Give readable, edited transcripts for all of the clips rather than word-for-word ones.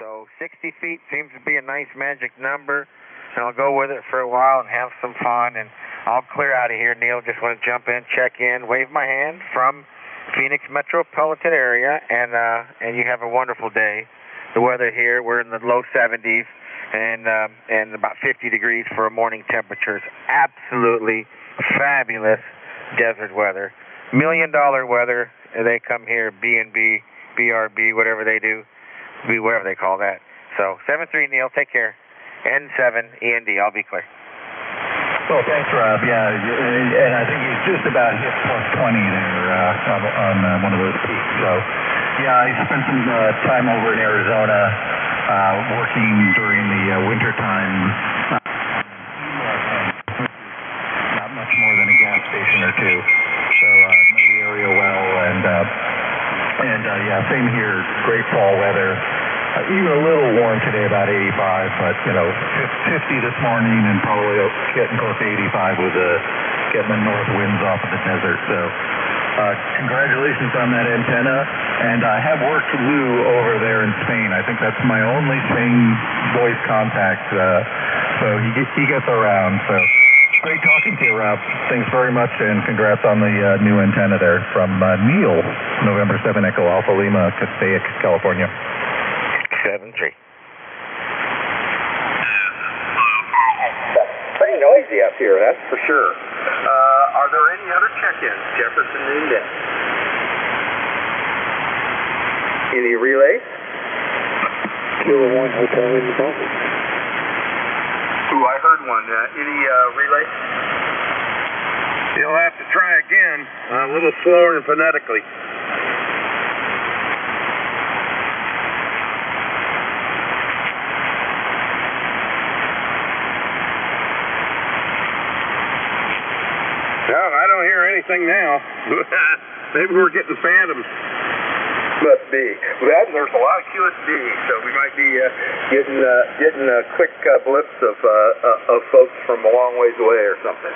So 60 feet seems to be a nice magic number, and I'll go with it for a while and have some fun, and I'll clear out of here, Neil. Just want to jump in, check in, wave my hand from Phoenix metropolitan area, and you have a wonderful day. The weather here, we're in the low 70s, and about 50 degrees for a morning temperature. It's absolutely fabulous desert weather. $1 million weather. They come here, B&B, BRB, whatever they do, whatever they call that. So 7-3, Neil, take care. N7, END, I'll be clear. Well, thanks, Rob. Yeah, and I think he's just about hit plus 20 there on one of those peaks. So, yeah, I spent some time over in Arizona working during the winter time. Not much more than a gas station or two. So, know the area well, and yeah, same here. Great fall weather. Even a little warm today, about 85, but, 50 this morning and probably getting close to 85 with getting the north winds off of the desert. So congratulations on that antenna. And I have worked Lou over there in Spain. I think that's my only Spain voice contact. So he gets around. So great talking to you, Rob. Thanks very much, and congrats on the new antenna there from Neil, November 7 Echo Alpha Lima, Passaic, California. 7-3. Pretty noisy up here, that's for sure. Are there any other check-ins? Jefferson Noonday. Any relays? Kilo 1 Hotel in the bubble. Ooh, I heard one. Any relay? You'll have to try again, a little slower and phonetically. I don't hear anything now. Maybe we're getting phantoms. Must be. Well, there's a lot of QSD, so we might be getting quick blips of folks from a long ways away or something.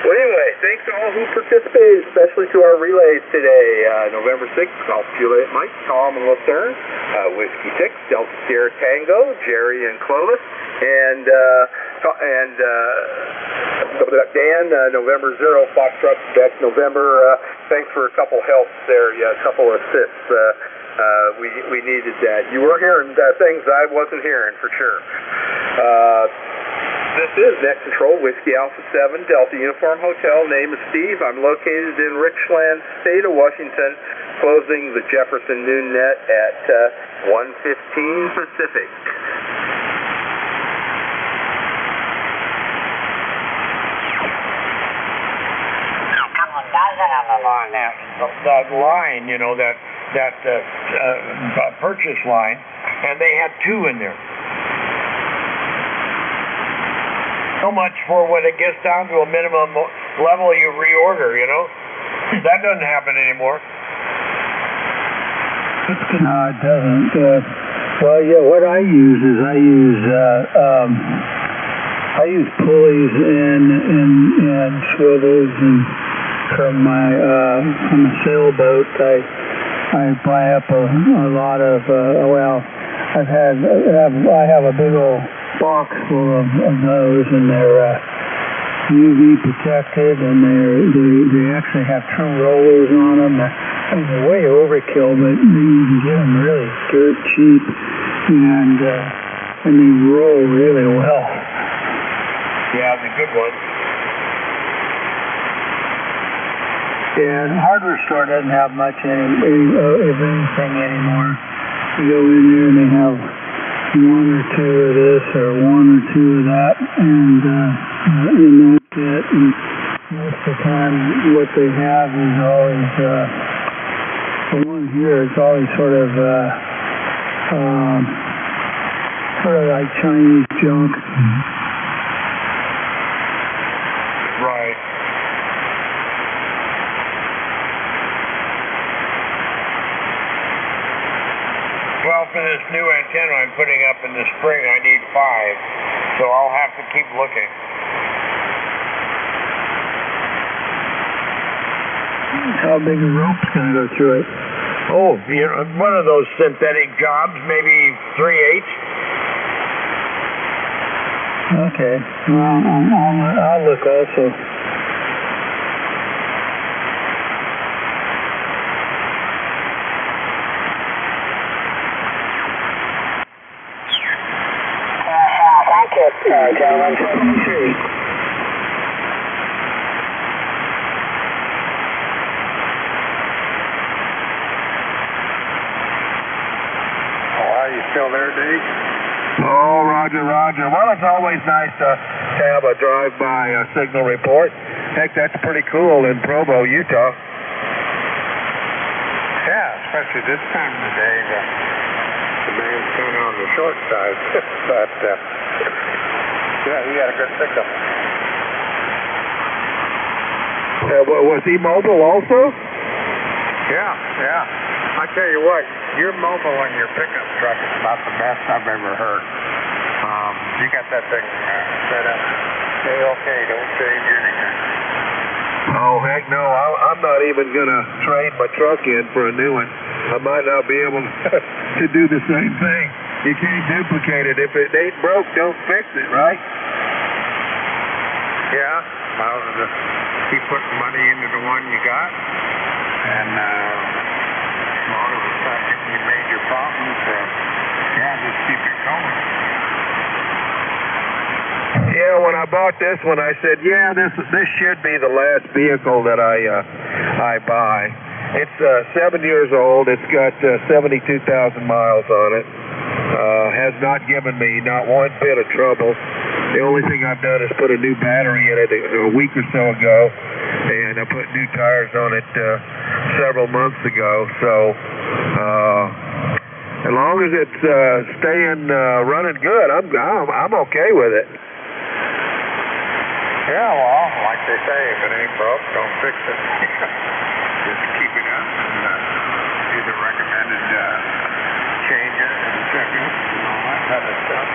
Well, anyway, thanks to all who participated, especially to our relays today. November 6th, Golf Juliet Mike, Tom and Lucerne, Whiskey 6, Delta Sierra Tango, Jerry and Clovis, and Dan, November 0, Foxtrot, Quebec, November. Thanks for a couple helps there, a couple assists. We needed that. You were hearing things I wasn't hearing for sure. This is Net Control, Whiskey Alpha 7, Delta Uniform Hotel. Name is Steve. I'm located in Richland, state of Washington, closing the Jefferson Noon Net at 1:15 Pacific. That line, that purchase line, and they had 2 in there. So much for when it gets down to a minimum level you reorder, That doesn't happen anymore. No, it doesn't. Well, yeah, what I use is I use pulleys and swivels, and from a sailboat, I buy up a lot of I have a big old box full of those, and they're UV protected, and they actually have true rollers on them. They're way overkill, but you can get them really dirt cheap, and they roll really well. Yeah, it's a good one. Yeah, the hardware store doesn't have much of anything anymore. You go in there and they have 1 or 2 of this or 1 or 2 of that, and that's it. And most of the time, what they have is always the one here is always sort of like Chinese junk. Right. Well, for this new antenna I'm putting up in the spring, I need 5, so I'll have to keep looking. How big a rope's going to go through it? Oh, you know, one of those synthetic jobs, maybe 3/8. Okay. Well, I'll look also. Thank you, gentlemen. 73. Are you still there, Dave? Oh, roger, roger. Well, it's always nice to have a drive-by signal report. Heck, that's pretty cool in Provo, Utah. Yeah, especially this time of the day. The demand's kind of on the short side, but yeah, you got a good pickup. Was he mobile also? Yeah. I tell you what, your mobile and your pickup truck is about the best I've ever heard. You got that thing set up. Stay okay, don't change anything. Oh, heck no. I'm not even going to trade my truck in for a new one. I might not be able to do the same thing. You can't duplicate it. If it ain't broke, don't fix it, right? Yeah, well, just keep putting money into the one you got, and as long as it's not giving you major problems, yeah, just keep it going. Yeah, when I bought this one, I said, yeah, this should be the last vehicle that I buy. It's 7 years old. It's got 72,000 miles on it. Has not given me not one bit of trouble. The only thing I've done is put a new battery in it a week or so ago, and I put new tires on it several months ago. So as long as it's staying running good, I'm okay with it. Yeah, well, like they say, if it ain't broke, don't fix it. Just keep it up and do the recommended changes and check-ins and all that kind of stuff.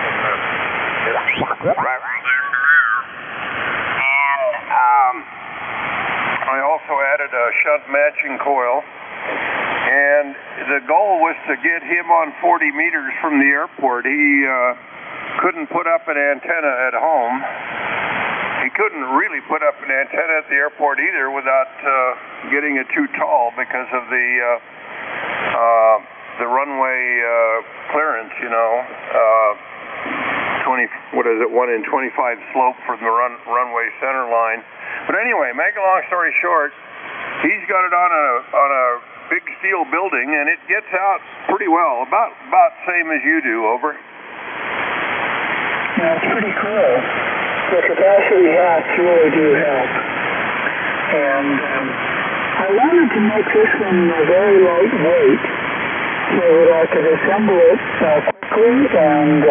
And I also added a shunt matching coil, and the goal was to get him on 40 meters from the airport. He couldn't put up an antenna at home. He couldn't really put up an antenna at the airport either without getting it too tall because of the runway clearance, 1 in 25 slope from the runway center line. But anyway, make a long story short, he's got it on a big steel building, and it gets out pretty well, about same as you do. Over. Yeah, it's pretty cool. The capacity hats really do help. And I wanted to make this one very lightweight so that I could assemble it quickly and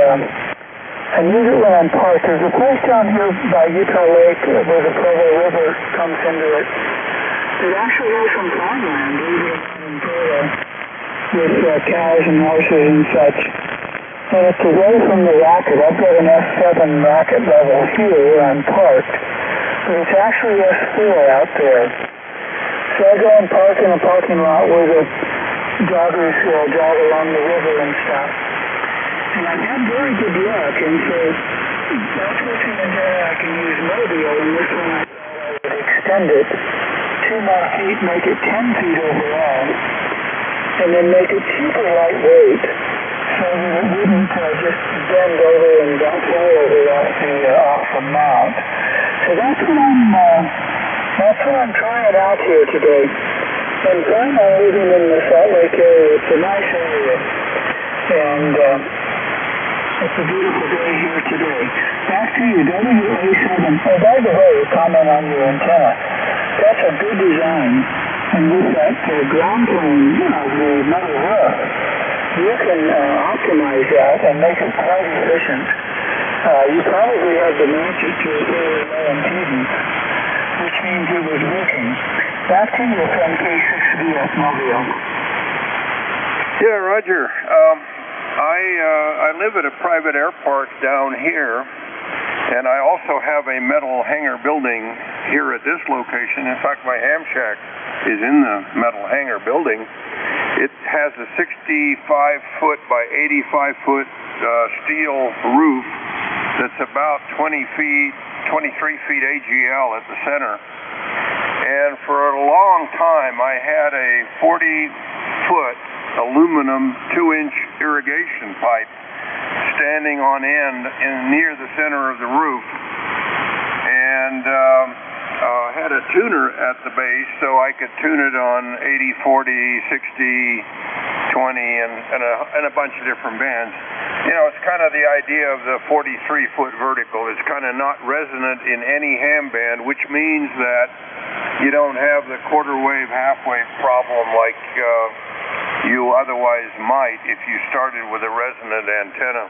use it when I'm parked. There's a place down here by Utah Lake where the Provo River comes into it. It actually has some farmland leading in Provo with cows and horses and such. And it's away from the rocket. I've got an S7 rocket level here where I'm parked, but it's actually S4 out there. So I go and park in a parking lot where the joggers jog along the river and stuff. And I've had very good luck, and so that's what's in there. I can use mobile, and this one I would extend it 2 more feet, make it 10 feet overall, and then make it super lightweight, so that it wouldn't just bend over and dump fly over off the mount. So that's what I'm trying out here today. I'm planning on living in the Salt Lake area. It's a nice area, and it's a beautiful day here today. Back to you, WA7. Oh, by the way, comment on your antenna. That's a good design, and with that ground plane of the metal roof, you can optimize that and make it quite efficient. You probably have to match it to a fairly low impedance, which means it was working. Back to you from K6VF Mobile. Yeah, Roger. I live at a private airport down here, and I also have a metal hangar building here at this location. In fact, my ham shack is in the metal hangar building. It has a 65-foot by 85-foot steel roof that's about 23 feet AGL at the center. And for a long time, I had a 40-foot aluminum 2-inch irrigation pipe standing on end near the center of the roof. And had a tuner at the base so I could tune it on 80, 40, 60, 20, and a bunch of different bands. You know, it's kind of the idea of the 43-foot vertical. It's kind of not resonant in any ham band, which means that you don't have the quarter wave, half wave problem like you otherwise might if you started with a resonant antenna.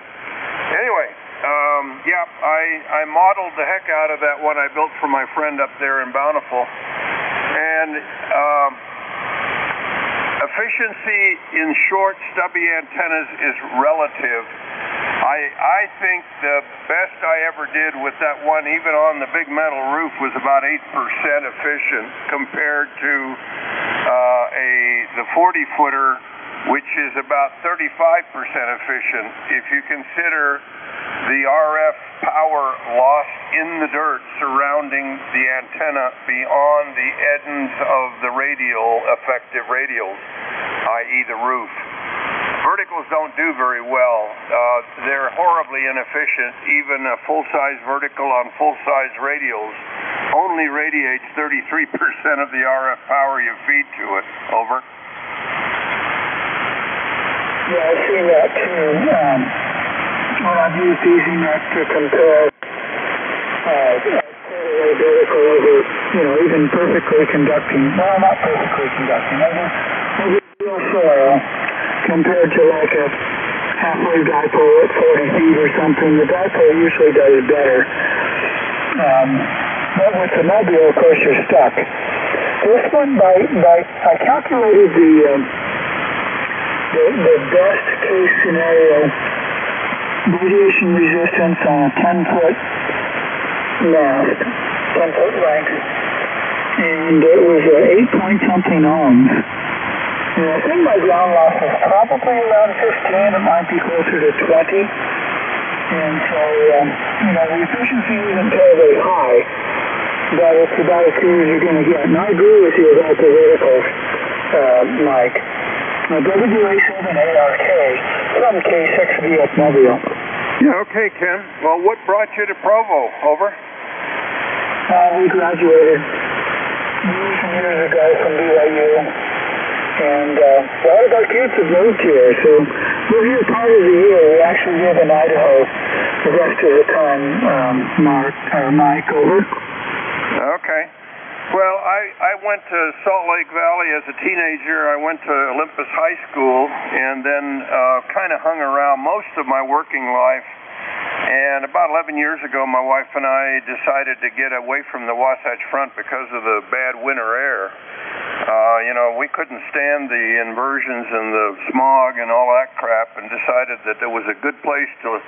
Anyway, I modeled the heck out of that one I built for my friend up there in Bountiful. And efficiency in short, stubby antennas is relative. I think the best I ever did with that one, even on the big metal roof, was about 8% efficient compared to the 40-footer, which is about 35% efficient. If you consider the RF power lost in the dirt surrounding the antenna beyond the ends of the effective radials, i.e. the roof. Verticals don't do very well. They're horribly inefficient. Even a full-size vertical on full-size radials only radiates 33% of the RF power you feed to it. Over. Yeah, I've seen that too. When I've used EasyNet to compare vertical over, even perfectly conducting, well, not perfectly conducting, over real soil, compared to like a half-wave dipole at 40 feet or something. The dipole usually does better. But with the mobile, of course, you're stuck. This one, I calculated the best case scenario radiation resistance on a 10-foot mast, 10-foot length, and it was 8-point-something ohms. And I think my ground loss is probably around 15. It might be closer to 20. And so, the efficiency isn't terribly high, but it's about as good as you're going to get. And I agree with you about the verticals, Mike. WA7ARK from K6VF Mobile. Yeah, okay, Ken. Well, what brought you to Provo? Over. We graduated years and years ago from BYU, and a lot of our kids have moved here, so we're here part of the year. We actually live in Idaho the rest of the time, Mike, over. Okay. Well, I went to Salt Lake Valley as a teenager. I went to Olympus High School and then kind of hung around most of my working life. And about 11 years ago, my wife and I decided to get away from the Wasatch Front because of the bad winter air. We couldn't stand the inversions and the smog and all that crap, and decided that it was a good place to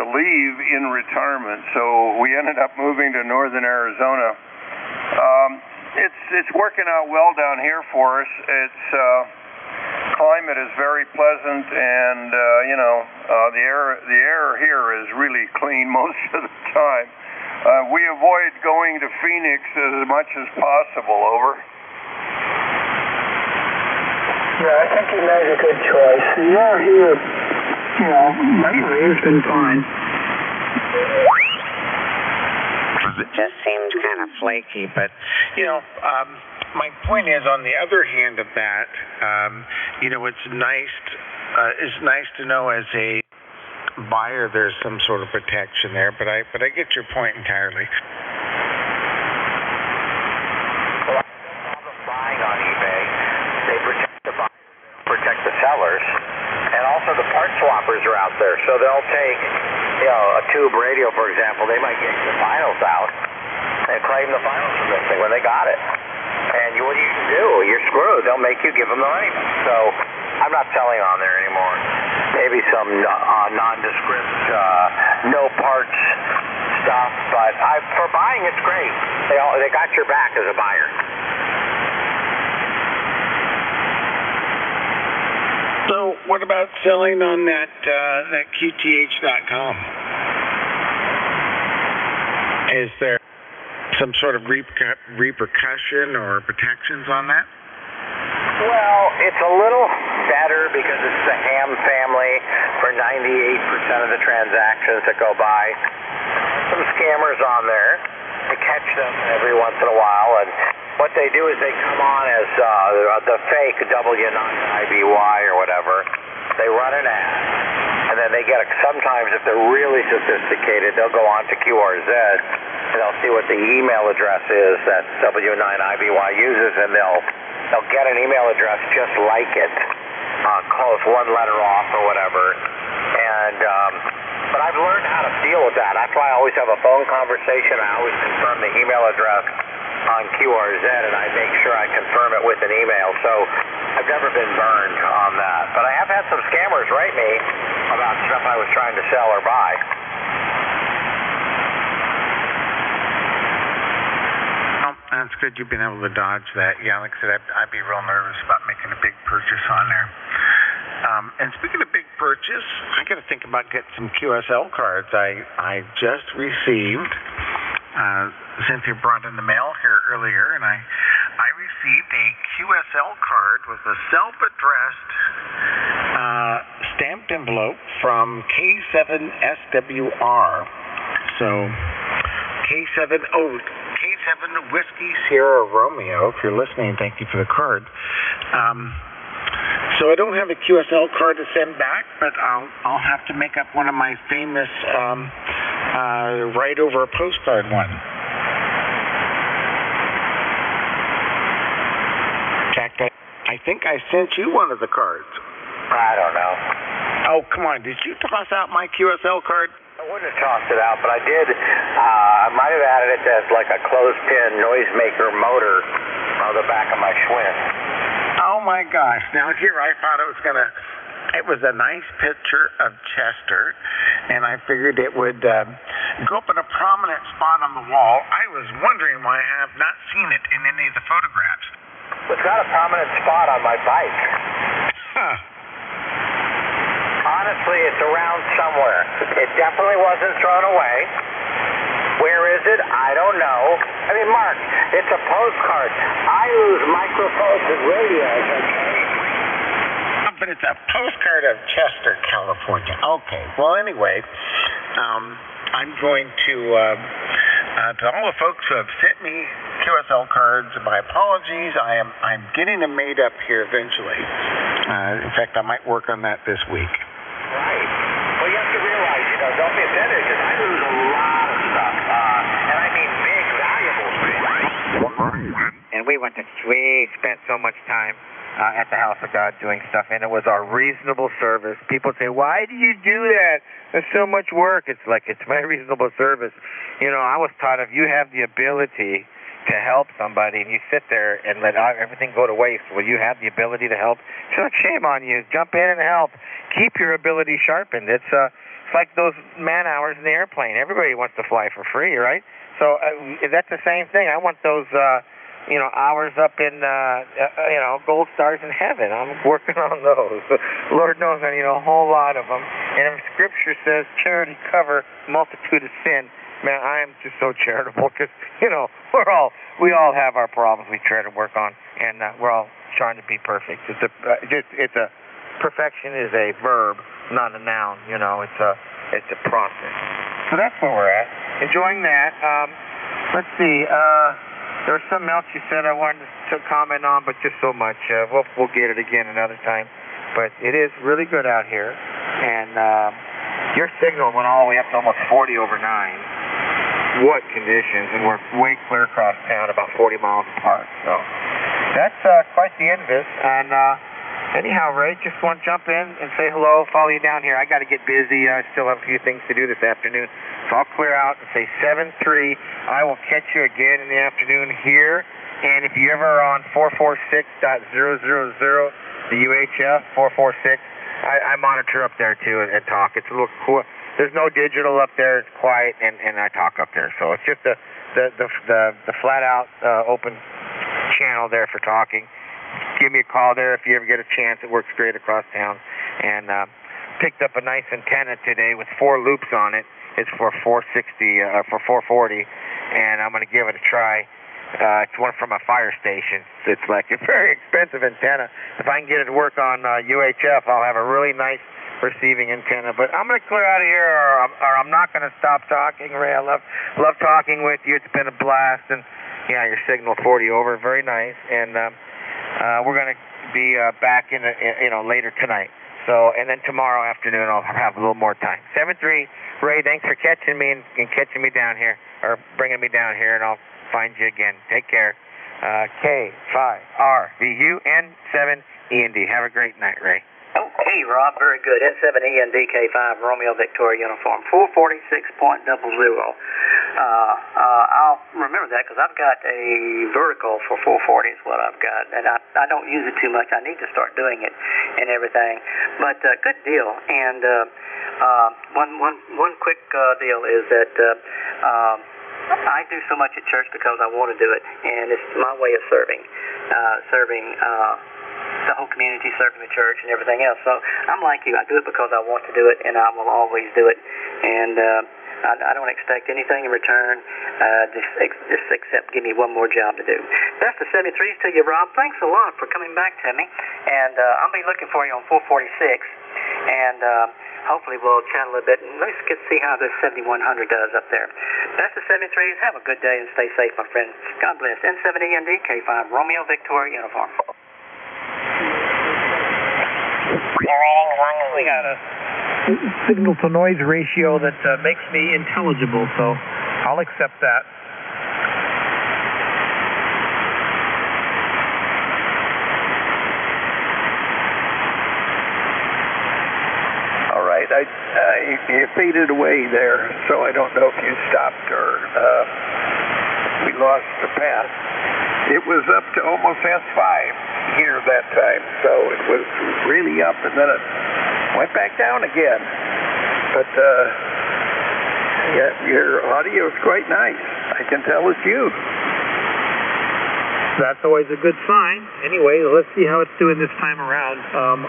leave in retirement. So we ended up moving to northern Arizona. It's working out well down here for us. Its climate is very pleasant, and the air here is really clean most of the time. We avoid going to Phoenix as much as possible. Over. Yeah, I think you made a good choice. The air here, lately has been fine. It just seems kind of flaky, but, my point is, on the other hand of that, it's nice to know as a buyer there's some sort of protection there, but I get your point entirely. Well, I have no problem buying on eBay. They protect the buyers, protect the sellers, and also the part swappers are out there, so they'll take a tube radio, for example. They might get the finals out and claim the finals from this thing when they got it. And what do? You're screwed. They'll make you give them the money. So I'm not selling on there anymore. Maybe some nondescript, no parts stuff, but for buying, it's great. They got your back as a buyer. what about selling on that QTH.com? Is there some sort of repercussion or protections on that? Well, it's a little better because it's the Ham family for 98% of the transactions that go by. Some scammers on there. I catch them every once in a while, and what they do is they come on as the fake W9IBY or whatever. They run an ad, and then they get sometimes if they're really sophisticated, they'll go on to QRZ, and they'll see what the email address is that W9IBY uses, and they'll get an email address just like it, close one letter off or whatever. And but I've learned how to deal with that. That's why I always have a phone conversation. I always confirm the email address on QRZ, and I make sure I confirm it with an email. So I've never been burned on that. But I have had some scammers write me about stuff I was trying to sell or buy. That's good you've been able to dodge that. Yeah, like I said, I'd be real nervous about making a big purchase on there. And speaking of big purchase, I got to think about getting some QSL cards. I just received, Cynthia brought in the mail here earlier, and I received a QSL card with a self-addressed stamped envelope from K7SWR. So K7 Whiskey Sierra Romeo. If you're listening, thank you for the card. So I don't have a QSL card to send back, but I'll have to make up one of my famous write over a postcard one. In fact, I think I sent you one of the cards. I don't know. Oh, come on. Did you toss out my QSL card? I wouldn't have tossed it out, but I did. I might have added it as like a clothespin noisemaker motor on the back of my Schwinn. Oh my gosh. Now here I thought it was a nice picture of Chester, and I figured it would go up in a prominent spot on the wall. I was wondering why I have not seen it in any of the photographs. It's got a prominent spot on my bike. Huh. Honestly, it's around somewhere. It definitely wasn't thrown away. Where is it? I don't know. I mean, Mark, it's a postcard. I lose microphones and radios, okay? But it's a postcard of Chester, California. Okay. Well, anyway, I'm going to all the folks who have sent me QSL cards, my apologies. I'm getting them made up here eventually. In fact, I might work on that this week. Right. Well, you have to realize, don't be offended, because I lose a lot of stuff. And I mean big, valuable things. And we spent so much time at the House of God doing stuff, and it was our reasonable service. People say, why do you do that? There's so much work. It's like, it's my reasonable service. I was taught if you have the ability to help somebody and you sit there and let everything go to waste, well, you have the ability to help. So shame on you. Jump in and help. Keep your ability sharpened. It's like those man hours in the airplane. Everybody wants to fly for free, right? So that's the same thing. I want those hours up in gold stars in heaven. I'm working on those. Lord knows I need a whole lot of them. And if Scripture says charity cover multitude of sin, man, I am just so charitable because we all have our problems we try to work on, and we're all trying to be perfect. Perfection is a verb, not a noun. It's a process. So that's where we're at. Enjoying that. Let's see. There was something else you said I wanted to comment on, but just so much. We'll get it again another time. But it is really good out here, and your signal went all the way up to almost 40 over 9. What conditions, and we're way clear across town, about 40 miles apart. So that's quite the end of this. And anyhow, Ray, just want to jump in and say hello, follow you down here. I got to get busy. I still have a few things to do this afternoon. So I'll clear out and say 7-3. I will catch you again in the afternoon here. And if you ever are on 446.000, the UHF 446, I monitor up there too and talk. It's a little cool. There's no digital up there. It's quiet, and I talk up there. So it's just the flat out open channel there for talking. Give me a call there if you ever get a chance. It works great across town. and picked up a nice antenna today with 4 loops on it. It's for 440, and I'm going to give it a try. It's one from a fire station. It's like a very expensive antenna. If I can get it to work on UHF, I'll have a really nice receiving antenna. But I'm going to clear out of here, or I'm not going to stop talking. Ray, I love talking with you. It's been a blast, and yeah, your signal 40 over, very nice. And we're going to be back in later tonight. So, and then tomorrow afternoon I'll have a little more time. 7-3, Ray, thanks for catching me and catching me down here, or bringing me down here, and I'll find you again. Take care. K5RVUN7END. Have a great night, Ray. Okay, Rob, very good. N7END K5 Romeo Victoria Uniform 446.00. I'll remember that because I've got a vertical for 440 is what I've got, and I don't use it too much. I need to start doing it and everything. But good deal. And one quick deal is that I do so much at church because I want to do it, and it's my way of serving the whole community, serving the church and everything else. So I'm like you. I do it because I want to do it, and I will always do it. And I don't expect anything in return, just except give me one more job to do. That's the 73s to you, Rob. Thanks a lot for coming back to me, and I'll be looking for you on 446, and hopefully we'll chat a little bit, and let's see how this 7100 does up there. That's the 73s. Have a good day and stay safe, my friend. God bless. N7END K5 Romeo Victoria Uniform. We got a signal-to-noise ratio that makes me intelligible, so I'll accept that. All right, you faded away there, so I don't know if you stopped or we lost the path. It was up to almost S5 here that time, so it was really up, and then it went back down again. But yeah, your audio is quite nice. I can tell it's you. That's always a good sign. Anyway, let's see how it's doing this time around.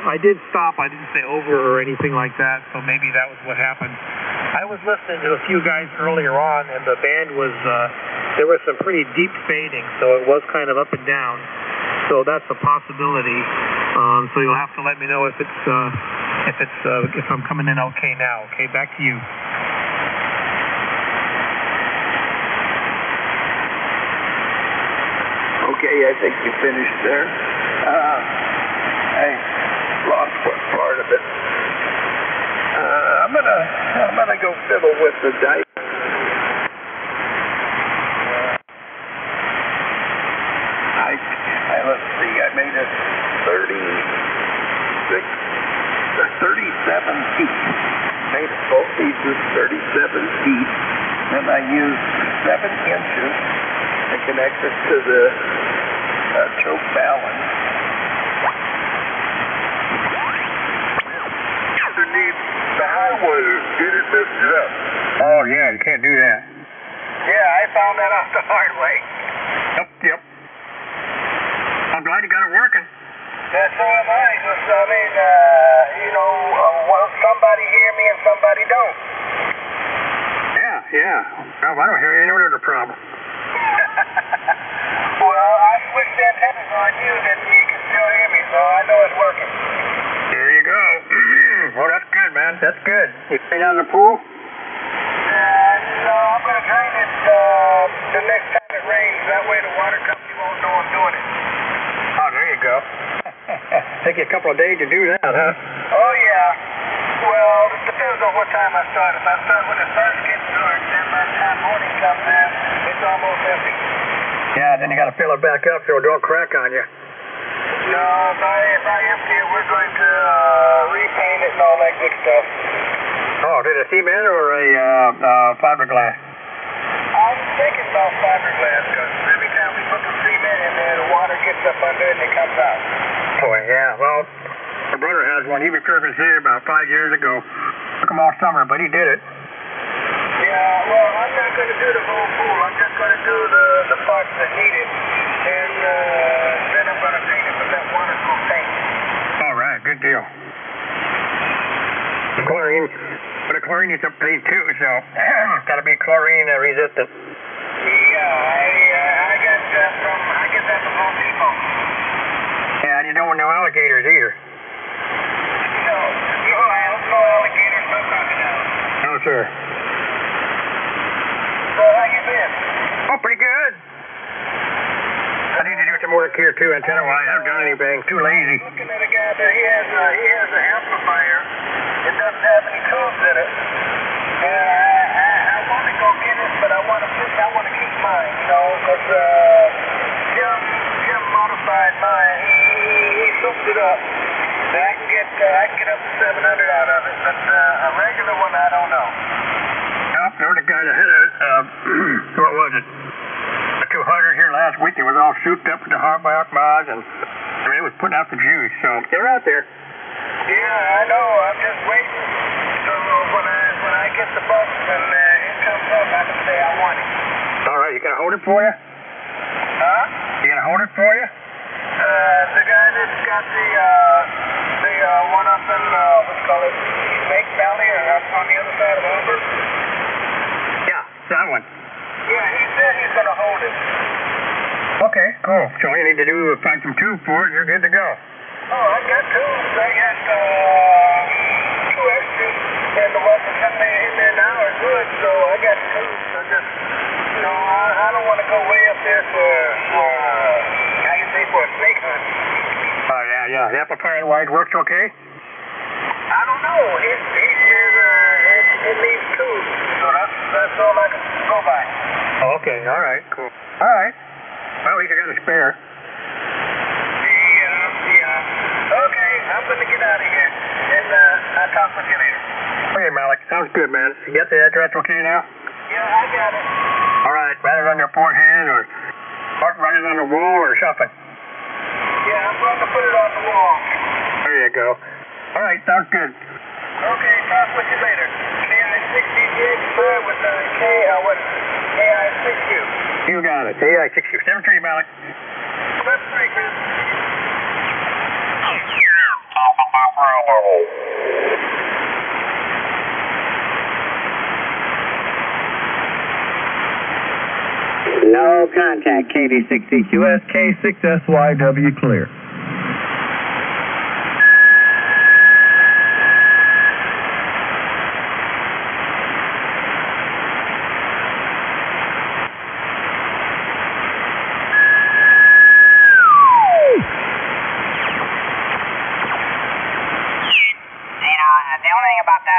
I did stop. I didn't say over or anything like that, so maybe that was what happened. I was listening to a few guys earlier on, and the band was, there was some pretty deep fading, so it was kind of up and down. So that's a possibility. So you'll have to let me know if I'm coming in okay now. Okay, back to you. Okay, I think you finished there. I lost one part of it. I'm gonna go fiddle with the dice. Let's see. I made it 37 feet. Made it both pieces 37 feet, and I used 7 inches to connect it to the choke balance. Underneath the high wire, get it lifted up. Oh, yeah, you can't do that. Yeah, I found that out the hard way. Yep. I'm glad you got it working. Yeah, so am I. Just, I mean, somebody hear me and somebody don't. Yeah. Well, I don't hear any other problem. Well, I switched antennas on you that you can still hear me, so I know it's working. There you go. Well, that's good, man. That's good. You stay down in the pool? No, I'm going to drain it the next time it rains. That way the water company won't know I'm doing it. Oh, there you go. Take you a couple of days to do that, huh? Oh, yeah. Well, it depends on what time I start. If I start when it first gets dark, then by the time morning comes in, it's almost empty. Yeah, then you got to fill it back up so it don't crack on you. No, if I empty it, we're going to repaint it and all that good stuff. Oh, did a cement or a fiberglass? I'm thinking about fiberglass because every time we put the cement in there, the water gets up under it and it comes out. Oh, yeah. Well, my brother has one. He repaired his here about 5 years ago. Took him all summer, but he did it. Yeah, well, I'm not going to do the whole pool. I'm just going to do the parts that need it. And then I'm going to paint it with that waterproof paint. All right, good deal. Chlorine. But the chlorine is up to too, so it's got to be chlorine resistant. Yeah, I get that from Home Depot. Yeah, and you don't want no alligators either. No alligators, no crocodiles. No, sir. So how you been? Oh, pretty good. I need to do some work here too, antenna wise. I haven't done anything. Too lazy. Looking at a guy there, he has an amplifier. It doesn't have any tubes in it. I want to go get it, but I want to keep mine, you know, because Jim modified mine. He souped it up. I can get up to 700 out of it, but a regular one, I don't know. There was a guy that had what was it? A 200 here last week. It was all souped up with the hardback bars, and I mean, it was putting out the juice. So they're out there. Yeah, I know. I'm just waiting. So when I get the bus and it comes up, I can say I want it. All right, you gonna hold it for you? Huh? You gonna hold it for you? The guy that's got the one up in Lake Valley, or up on the other side of Auburn. Yeah, that one. Yeah, he said he's gonna hold it. Okay, cool. So all you need to do is find some tube for it. You're good to go. Oh, I got tubes. I got 2 extras, and the ones that's in there now are good. So I got tubes. I just, I don't want to go way up there for a snake hunt. Oh yeah. The amplifier wide works okay. I don't know. It needs tubes, so that's all I can go by. Oh, okay. All right. Cool. All right. Well, at least I got a spare. Yeah. Okay, I'm going to get out of here, and I'll talk with you later. Okay, Malik. Sounds good, man. You got the address okay now? Yeah, I got it. All right. Write it on your forehead, or write it on the wall, or something. Yeah, I'm going to put it on the wall. There you go. All right. Sounds good. Okay, talk with you later. KI-60 with the KI-6U. You got it. KI-6U. 7-3, Malik. 7-3, Chris. No contact, KD6EQS, K6SYW clear.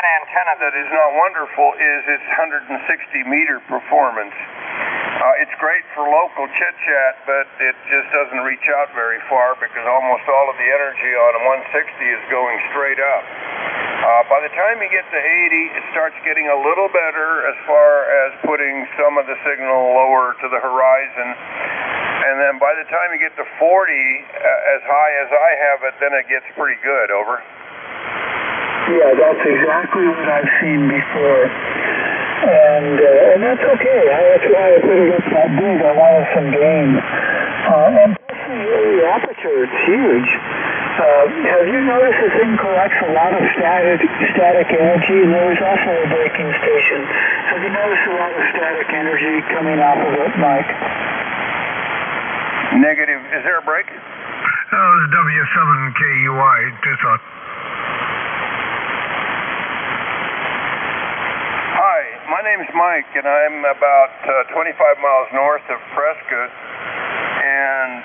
Antenna that is not wonderful is its 160-meter performance. It's great for local chit-chat, but it just doesn't reach out very far because almost all of the energy on a 160 is going straight up. By the time you get to 80, it starts getting a little better as far as putting some of the signal lower to the horizon. And then by the time you get to 40, as high as I have it, then it gets pretty good. Over. Yeah, that's exactly what I've seen before. And that's okay. That's why I put it up that big. I wanted some gain. And the aperture, it's huge. Have you noticed the thing collects a lot of static energy? And there was also a braking station. Have you noticed a lot of static energy coming off of it, Mike? Negative. Is there a break? It's W7KUI, Tucson. Hi, my name's Mike, and I'm about 25 miles north of Prescott, and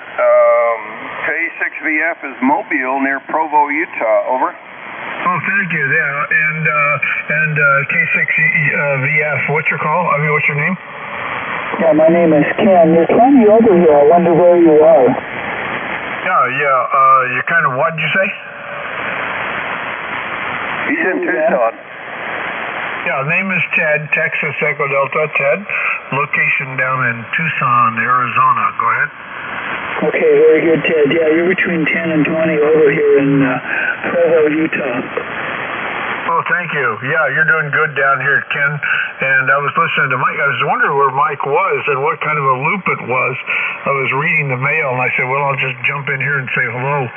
K6VF is Mobile near Provo, Utah. Over. Oh, thank you. Yeah, and K6VF. What's your call? What's your name? Yeah, my name is Ken. You're plenty over here. I wonder where you are. Yeah. You kind of, what did you say? He's in Tucson. Yeah, name is Ted, Texas Echo Delta, Ted. Location down in Tucson, Arizona. Go ahead. Okay, very good, Ted. Yeah, you're between 10 and 20 over here in Provo, Utah. Oh, thank you. Yeah, you're doing good down here, Ken. And I was listening to Mike. I was wondering where Mike was and what kind of a loop it was. I was reading the mail, and I said, well, I'll just jump in here and say hello.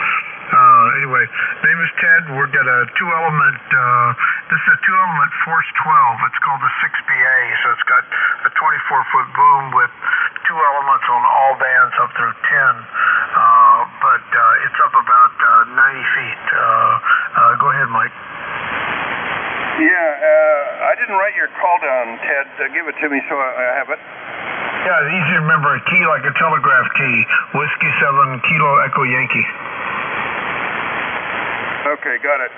Anyway, name is Ted. We've got a 2-element This is a 2-element Force 12. It's called the 6BA, so it's got a 24-foot boom with 2 elements on all bands up through 10. But it's up about 90 feet. Go ahead, Mike. Yeah, I didn't write your call down, Ted. Give it to me so I have it. Yeah, it's easy to remember. A key like a telegraph key. Whiskey 7 Kilo Echo Yankee. Okay, got it.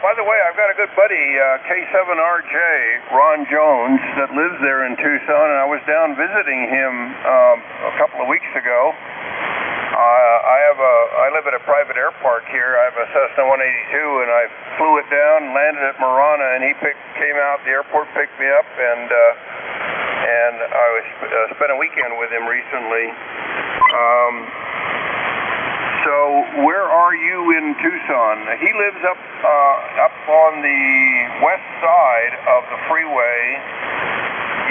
By the way, I've got a good buddy, K7RJ, Ron Jones, that lives there in Tucson, and I was down visiting him a couple of weeks ago. I live at a private airpark here. I have a Cessna 182, and I flew it down, landed at Marana, and he came out. The airport picked me up, and I spent a weekend with him recently. So where are you in Tucson? He lives up on the west side of the freeway.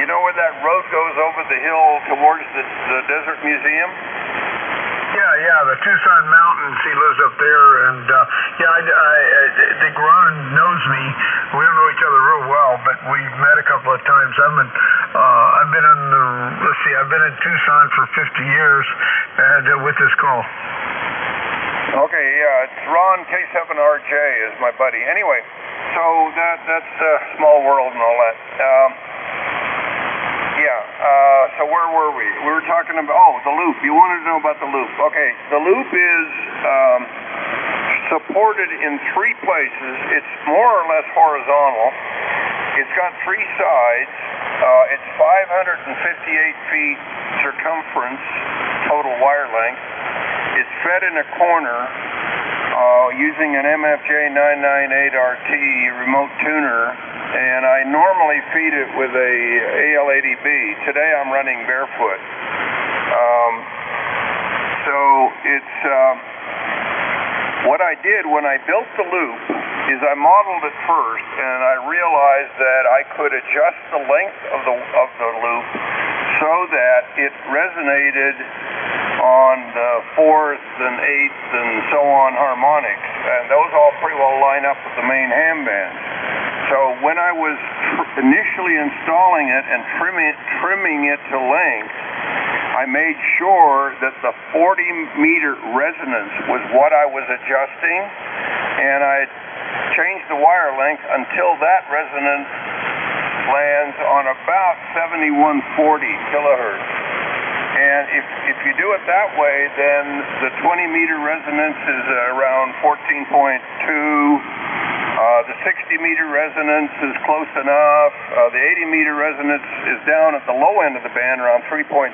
You know where that road goes over the hill towards the Desert Museum? Yeah, the Tucson Mountains. He lives up there, and I think Ron knows me. We don't know each other real well, but we've met a couple of times. I've been in Tucson for 50 years, and with this call. Okay, yeah, it's Ron K7RJ is my buddy. Anyway, so that's small world and all that. So where were we? We were talking about, the loop. You wanted to know about the loop. Okay, the loop is supported in 3 places. It's more or less horizontal. It's got 3 sides. It's 558 feet circumference, total wire length. It's fed in a corner using an MFJ 998RT remote tuner, and I normally feed it with a AL80B. Today I'm running barefoot. So it's what I did when I built the loop is I modeled it first, and I realized that I could adjust the length of the loop so that it resonated on the 4th and 8th and so on harmonics, and those all pretty well line up with the main ham bands. So when I was initially installing it and trimming it to length, I made sure that the 40-meter resonance was what I was adjusting, and I changed the wire length until that resonance lands on about 7140 kilohertz. And if you do it that way, then the 20-meter resonance is around 14.2. The 60-meter resonance is close enough. The 80-meter resonance is down at the low end of the band, around 3.6.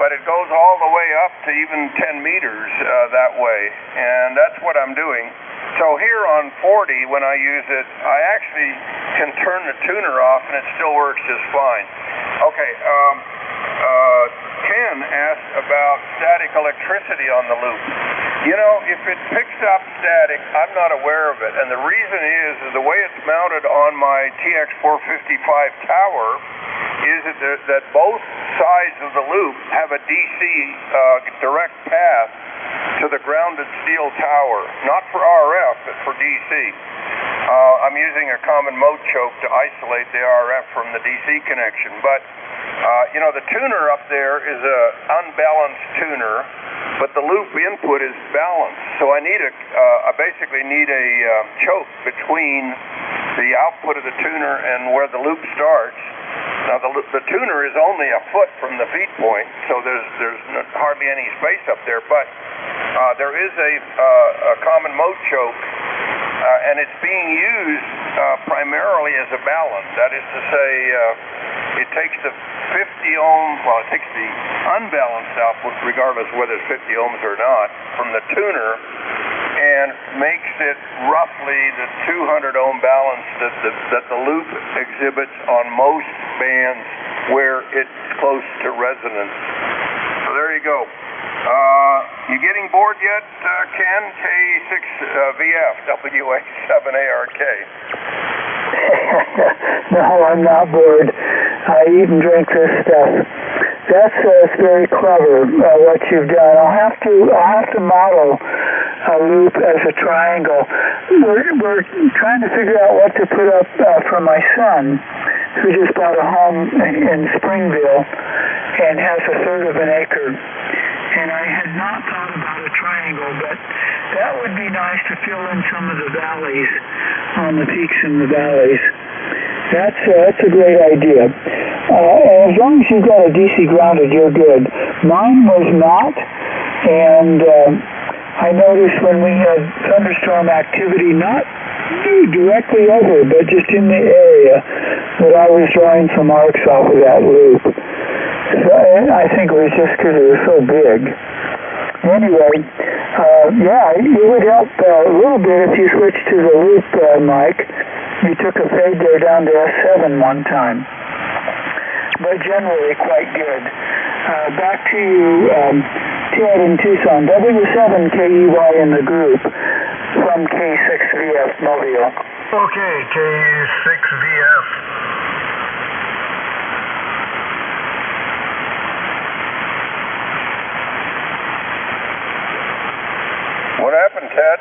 But it goes all the way up to even 10 meters that way. And that's what I'm doing. So here on 40, when I use it, I actually can turn the tuner off, and it still works just fine. Okay. Ken asked about static electricity on the loop. You know, if it picks up static, I'm not aware of it. And the reason is the way it's mounted on my TX455 tower is that both sides of the loop have a DC direct path to the grounded steel tower. Not for RF, but for DC. I'm using a common mode choke to isolate the RF from the DC connection. But the tuner up there is a unbalanced tuner, but the loop input is balanced. So I basically need a choke between the output of the tuner and where the loop starts. Now the tuner is only a foot from the feed point, so there's hardly any space up there. But there is a common mode choke, and it's being used primarily as a balance. That is to say, it takes the 50 ohm, it takes the unbalanced output, regardless of whether it's 50 ohms or not, from the tuner, and makes it roughly the 200 ohm balance that the loop exhibits on most bands where it's close to resonance. So there you go. You getting bored yet, Ken? K6VF, WA7ARK. No, I'm not bored. I eat and drink this stuff. That's very clever what you've done. I'll have to model loop as a triangle. We're trying to figure out what to put up for my son, who just bought a home in Springville and has a third of an acre. And I had not thought about a triangle, but that would be nice to fill in some of the valleys, on the peaks and the valleys. That's a great idea. As long as you've got a DC grounded, you're good. Mine was not, and I noticed when we had thunderstorm activity, not directly over, but just in the area, that I was drawing some arcs off of that loop. So I think it was just because it was so big. Anyway, yeah, it would help a little bit if you switched to the loop, Mike. You took a fade there down to S7 one time. But generally quite good. Back to you, Ted in Tucson. W7KEY in the group from K6VF Mobile. Okay, K6VF. What happened, Ted?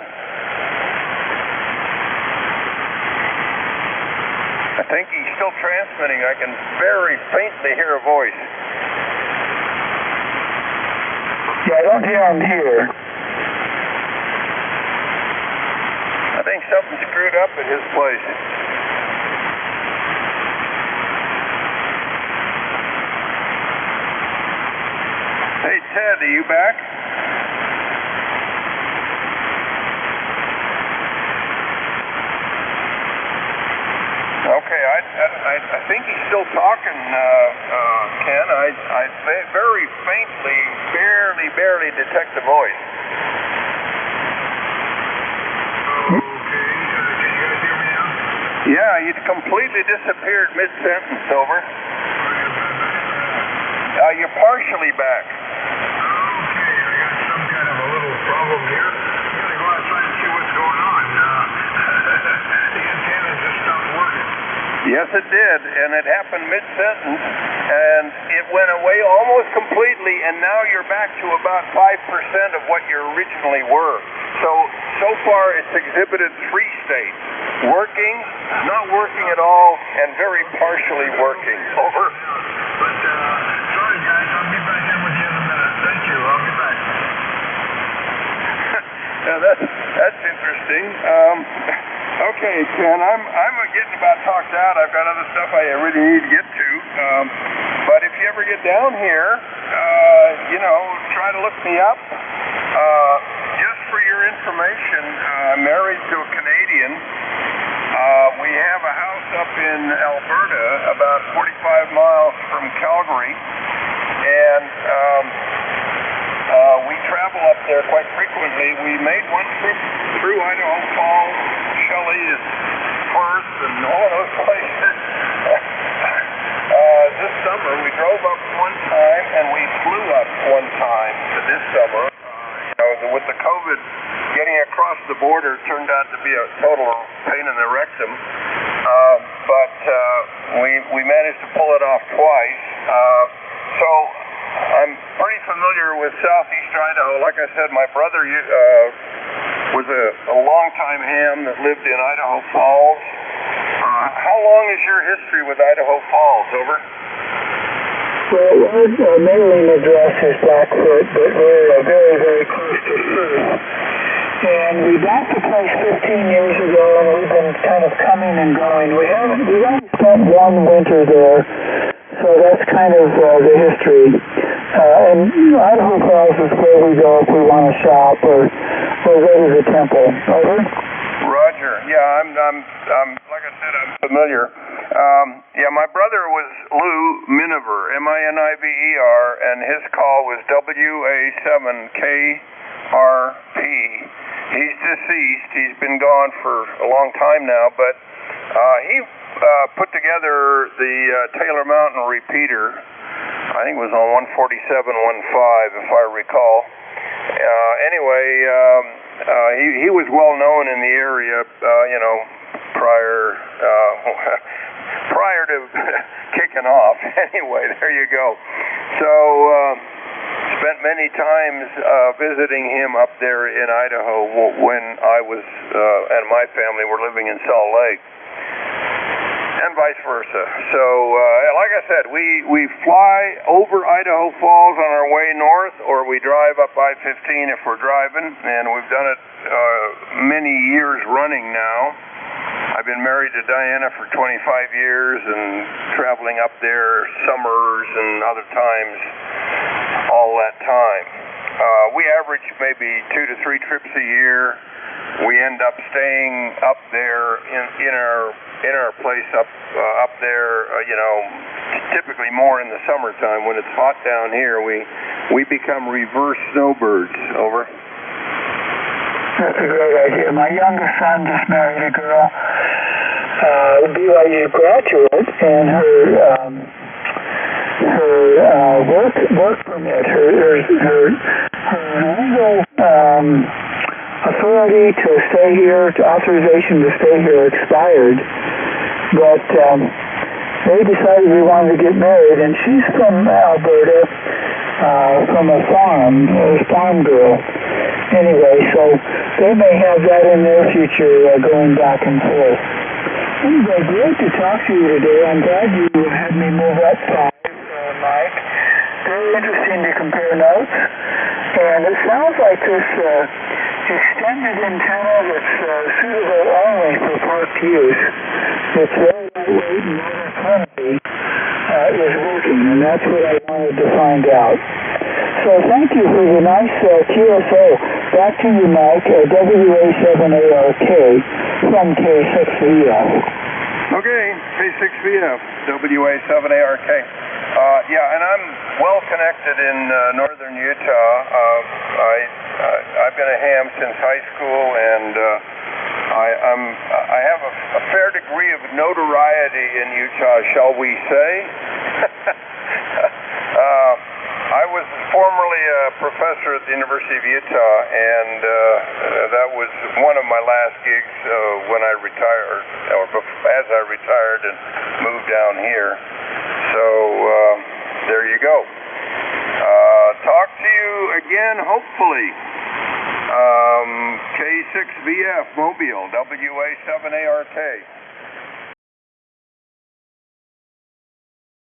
I think he's still transmitting. I can very faintly hear a voice. Yeah, I don't hear him here. I think something screwed up at his place. Hey, Ted, are you back? Okay, I think he's still talking, Ken. I very faintly, barely detect the voice. Okay, can you guys hear me now? Yeah, you completely disappeared mid-sentence, over. You're partially back. Okay, I got some kind of a little problem here. I'm going to go outside and see what's going on. The antenna just stopped working. Yes, it did, and it happened mid-sentence, and it went away almost completely, and now you're back to about 5% of what you originally were. So far it's exhibited three states: working, not working at all, and very partially working. Over. But, sorry guys, I'll be back in with you in a minute. Thank you, I'll be back. Yeah, that's interesting. Okay, Ken, I'm getting about talked out. I've got other stuff I really need to get to. But if you ever get down here, try to look me up. Just for your information, I'm married to a Canadian. We have a house up in Alberta, about 45 miles from Calgary, and we travel up there quite frequently. We made one trip through Idaho Falls, Shelley's First, and all of those places. This summer, we drove up one time, and we flew up one time this summer. With the COVID, getting across the border turned out to be a total pain in the rectum. But we managed to pull it off twice. So I'm pretty familiar with southeast Idaho. Like I said, my brother was a long-time ham that lived in Idaho Falls. How long is your history with Idaho Falls, over? Well, our mailing address is Blackfoot, but we're very, very close to First. And we bought the place 15 years ago, and we've been kind of coming and going. We've only spent one winter there, so that's kind of the history. And Idaho Falls is where we go if we want to shop or go to the temple. Over? Roger. Yeah, I'm like I said, I'm familiar. Yeah, my brother was Lou Miniver, Miniver, and his call was WA7KRP. He's deceased. He's been gone for a long time now, but he put together the Taylor Mountain repeater. I think it was on 147.15, if I recall. Anyway, he was well known in the area, prior to kicking off. Anyway, there you go. So spent many times visiting him up there in Idaho when I was and my family were living in Salt Lake, and vice versa. So, like I said, we fly over Idaho Falls on our way north, or we drive up I-15 if we're driving, and we've done it many years running now. I've been married to Diana for 25 years and traveling up there summers and other times all that time. We average maybe 2 to 3 trips a year. We end up staying up there in our place up there, typically more in the summertime. When it's hot down here, we become reverse snowbirds. Over. That's a great idea. My youngest son just married a girl, BYU graduate, and her work permit, her legal authority to stay here, authorization to stay here expired, but they decided they wanted to get married, and she's from Alberta, from a farm girl. Anyway, so they may have that in their future, going back and forth. Anyway, great to talk to you today. I'm glad you had me move up 5, Mike. Very interesting to compare notes. And it sounds like this extended antenna that's suitable only for parked use. It's very lightweight and lower quantity is working, and that's what I wanted to find out. So thank you for the nice QSO. Back to you, Mike, WA7ARK from K6VF. Okay, K6VF, WA7ARK. And I'm well connected in northern Utah. I've been a ham since high school, and I have a fair degree of notoriety in Utah, shall we say. I was formerly a professor at the University of Utah, and that was one of my last gigs when I retired, or as I retired and moved down here. So there you go. Talk to you again, hopefully. K6VF Mobile, WA7ARK.